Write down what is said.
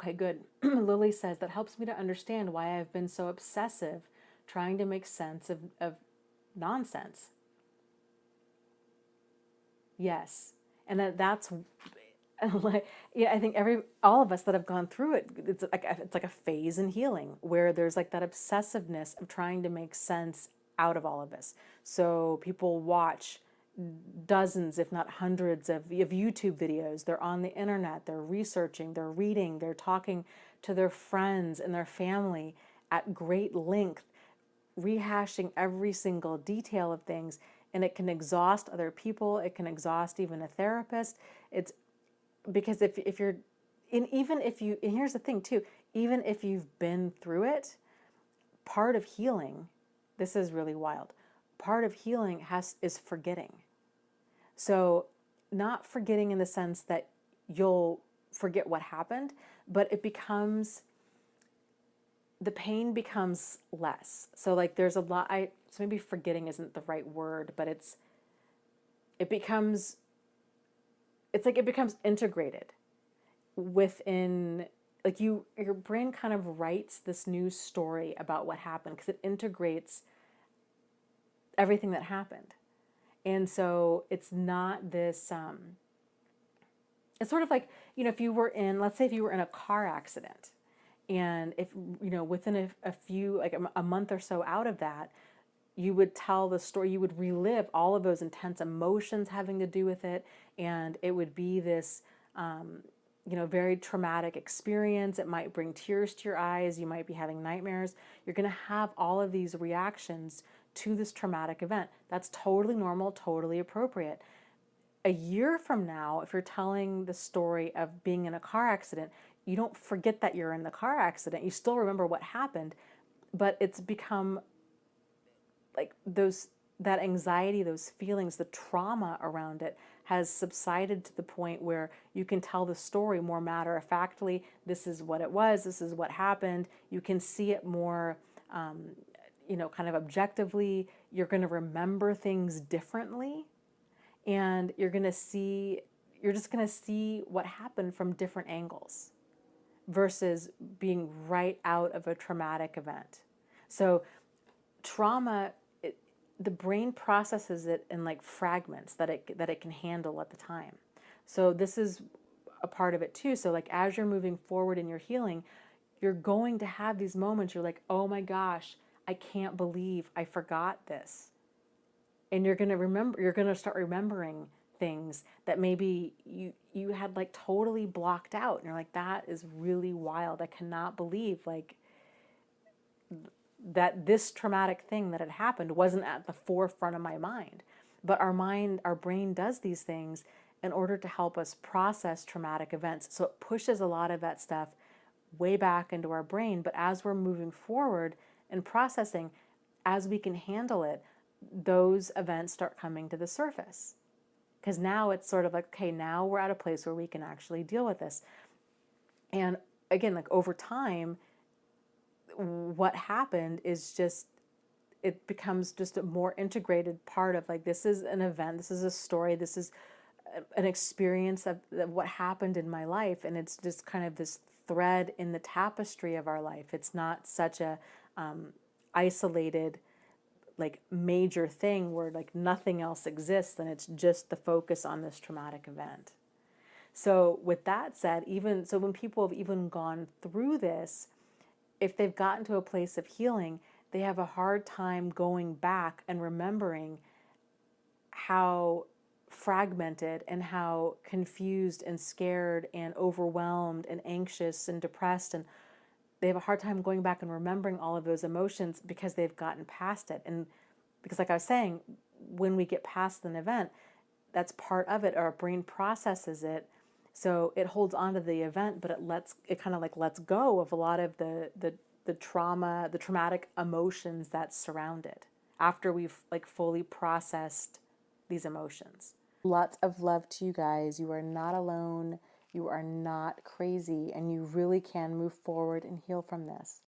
Okay, good. Lily says, that helps me to understand why I've been so obsessive trying to make sense of nonsense. Yes. And that's like, yeah, I think all of us that have gone through it, it's like a phase in healing where there's like that obsessiveness of trying to make sense out of all of this. So people watch dozens, if not hundreds of YouTube videos. They're on the internet, they're researching, they're reading, they're talking to their friends and their family at great length, rehashing every single detail of things. And it can exhaust other people. It can exhaust even a therapist. It's because if you're, and even if you, and here's the thing too, even if you've been through it, part of healing, this is really wild, part of healing is forgetting. So not forgetting in the sense that you'll forget what happened, but it becomes, the pain becomes less. So like there's a lot, so maybe forgetting isn't the right word, but it becomes, it's like it becomes integrated within, like your brain kind of writes this new story about what happened because it integrates everything that happened. And so it's not this, it's sort of like, if you were in, let's say if you were in a car accident, and if, within a few, like a month or so out of that, you would tell the story, you would relive all of those intense emotions having to do with it. And it would be this, very traumatic experience. It might bring tears to your eyes. You might be having nightmares. You're going to have all of these reactions to this traumatic event. That's totally normal, totally appropriate. A year from now, if you're telling the story of being in a car accident, you don't forget that you're in the car accident. You still remember what happened, but it's become like that anxiety, those feelings, the trauma around it has subsided to the point where you can tell the story more matter-of-factly. This is what it was. This is what happened. You can see it more, kind of objectively. You're going to remember things differently, and you're just going to see what happened from different angles versus being right out of a traumatic event. So trauma, the brain processes it in like fragments that it can handle at the time. So this is a part of it too. So like as you're moving forward in your healing, you're going to have these moments you're like, oh my gosh, I can't believe I forgot this. And you're going to start remembering things that maybe you had like totally blocked out. And you're like, that is really wild. I cannot believe like that this traumatic thing that had happened wasn't at the forefront of my mind. But our brain does these things in order to help us process traumatic events. So it pushes a lot of that stuff way back into our brain. But as we're moving forward and processing, as we can handle it, those events start coming to the surface. Because now it's sort of like, okay, now we're at a place where we can actually deal with this. And again, like over time, what happened is just, it becomes just a more integrated part of like, this is an event, this is a story, this is an experience of what happened in my life. And it's just kind of this thread in the tapestry of our life. It's not such a isolated, like major thing where like nothing else exists and it's just the focus on this traumatic event. So with that said, when people have even gone through this, if they've gotten to a place of healing, they have a hard time going back and remembering how fragmented and how confused and scared and overwhelmed and anxious and depressed, and they have a hard time going back and remembering all of those emotions because they've gotten past it. And because like I was saying, when we get past an event, that's part of it. Our brain processes it, so it holds on to the event, but it kind of like lets go of a lot of the trauma, the traumatic emotions that surround it after we've like fully processed these emotions. Lots of love to you guys. You are not alone. You are not crazy, and you really can move forward and heal from this.